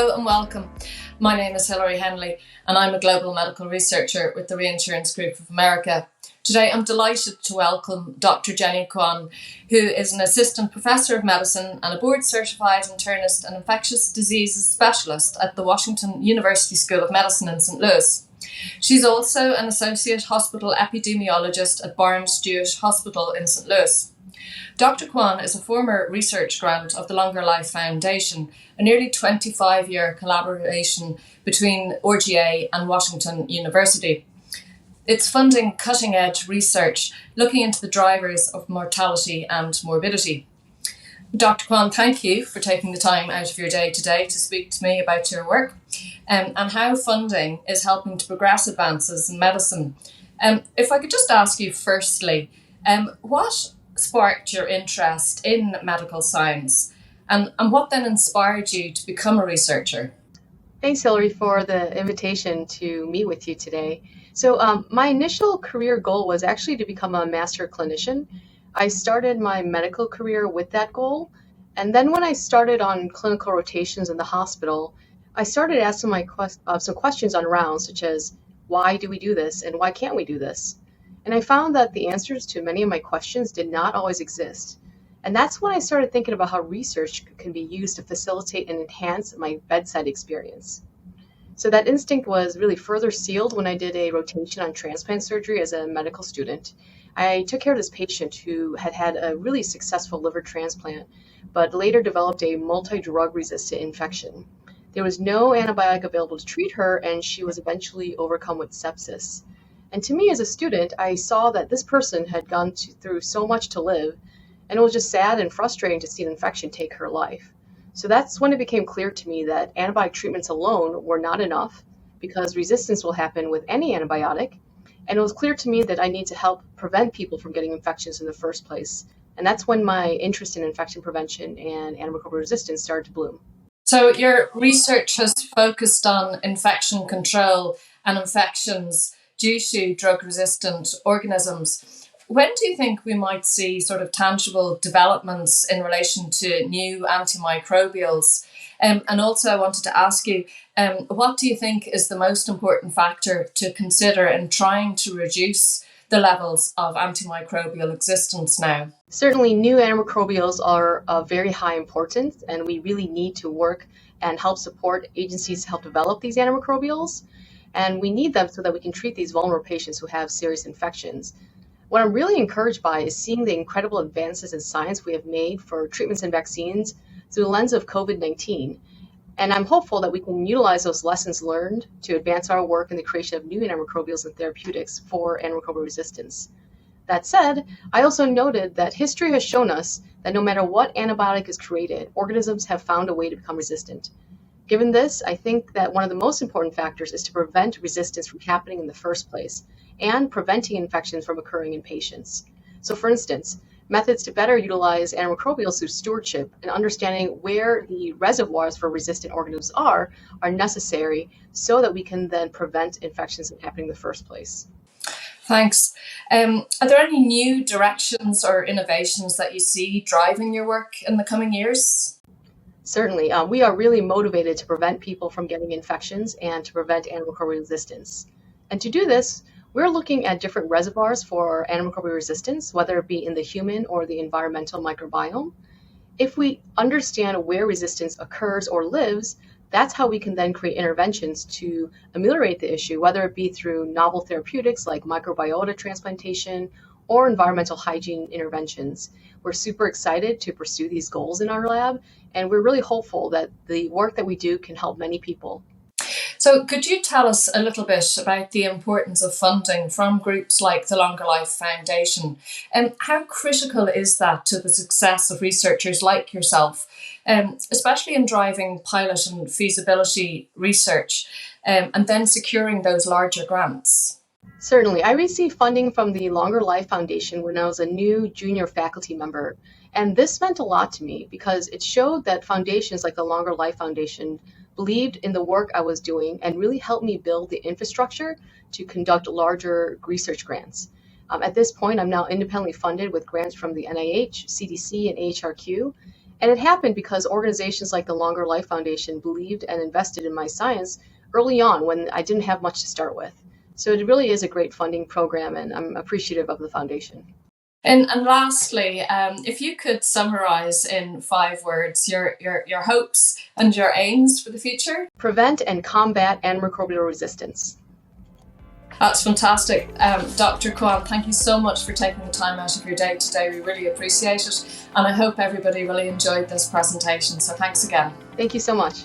Hello and welcome. My name is Hilary Henley and I'm a global medical researcher with the Reinsurance Group of America. Today I'm delighted to welcome Dr. Jennie Kwon, who is an assistant professor of medicine and a board-certified internist and infectious diseases specialist at the Washington University School of Medicine in St. Louis. She's also an associate hospital epidemiologist at Barnes-Jewish Hospital in St. Louis. Dr. Kwon is a former research grant of the Longer Life Foundation, a nearly 25-year collaboration between RGA and Washington University. It's funding cutting-edge research looking into the drivers of mortality and morbidity. Dr. Kwon, thank you for taking the time out of your day today to speak to me about your work and how funding is helping to progress advances in medicine. If I could just ask you firstly, what sparked your interest in medical science and what then inspired you to become a researcher? Thanks, Hilary, for the invitation to meet with you today. So my initial career goal was actually to become a master clinician. I started my medical career with that goal. And then when I started on clinical rotations in the hospital, I started asking some questions on rounds, such as, why do we do this and why can't we do this? And I found that the answers to many of my questions did not always exist. And that's when I started thinking about how research can be used to facilitate and enhance my bedside experience. So that instinct was really further sealed when I did a rotation on transplant surgery as a medical student. I took care of this patient who had had a really successful liver transplant, but later developed a multi-drug resistant infection. There was no antibiotic available to treat her, and she was eventually overcome with sepsis. And to me as a student, I saw that this person had gone through so much to live, and it was just sad and frustrating to see an infection take her life. So that's when it became clear to me that antibiotic treatments alone were not enough because resistance will happen with any antibiotic. And it was clear to me that I need to help prevent people from getting infections in the first place. And that's when my interest in infection prevention and antimicrobial resistance started to bloom. So your research has focused on infection control and infections due to drug-resistant organisms. When do you think we might see sort of tangible developments in relation to new antimicrobials? And also I wanted to ask you, what do you think is the most important factor to consider in trying to reduce the levels of antimicrobial existence now? Certainly, new antimicrobials are of very high importance, and we really need to work and help support agencies to help develop these antimicrobials. And we need them so that we can treat these vulnerable patients who have serious infections. What I'm really encouraged by is seeing the incredible advances in science we have made for treatments and vaccines through the lens of COVID-19. And I'm hopeful that we can utilize those lessons learned to advance our work in the creation of new antimicrobials and therapeutics for antimicrobial resistance. That said, I also noted that history has shown us that no matter what antibiotic is created, organisms have found a way to become resistant. Given this, I think that one of the most important factors is to prevent resistance from happening in the first place and preventing infections from occurring in patients. So for instance, methods to better utilize antimicrobials through stewardship and understanding where the reservoirs for resistant organisms are necessary so that we can then prevent infections from happening in the first place. Thanks. Are there any new directions or innovations that you see driving your work in the coming years? Certainly. We are really motivated to prevent people from getting infections and to prevent antimicrobial resistance. And to do this, we're looking at different reservoirs for antimicrobial resistance, whether it be in the human or the environmental microbiome. If we understand where resistance occurs or lives, that's how we can then create interventions to ameliorate the issue, whether it be through novel therapeutics like microbiota transplantation or environmental hygiene interventions. We're super excited to pursue these goals in our lab, and we're really hopeful that the work that we do can help many people. So could you tell us a little bit about the importance of funding from groups like the Longer Life Foundation? And how critical is that to the success of researchers like yourself, especially in driving pilot and feasibility research and then securing those larger grants? Certainly. I received funding from the Longer Life Foundation when I was a new junior faculty member. And this meant a lot to me because it showed that foundations like the Longer Life Foundation believed in the work I was doing and really helped me build the infrastructure to conduct larger research grants. At this point, I'm now independently funded with grants from the NIH, CDC, and AHRQ. And it happened because organizations like the Longer Life Foundation believed and invested in my science early on when I didn't have much to start with. So it really is a great funding program, and I'm appreciative of the foundation. And lastly, if you could summarize in 5 words your hopes and your aims for the future. Prevent and combat antimicrobial resistance. That's fantastic. Dr. Kwon, thank you so much for taking the time out of your day today. We really appreciate it. And I hope everybody really enjoyed this presentation. So thanks again. Thank you so much.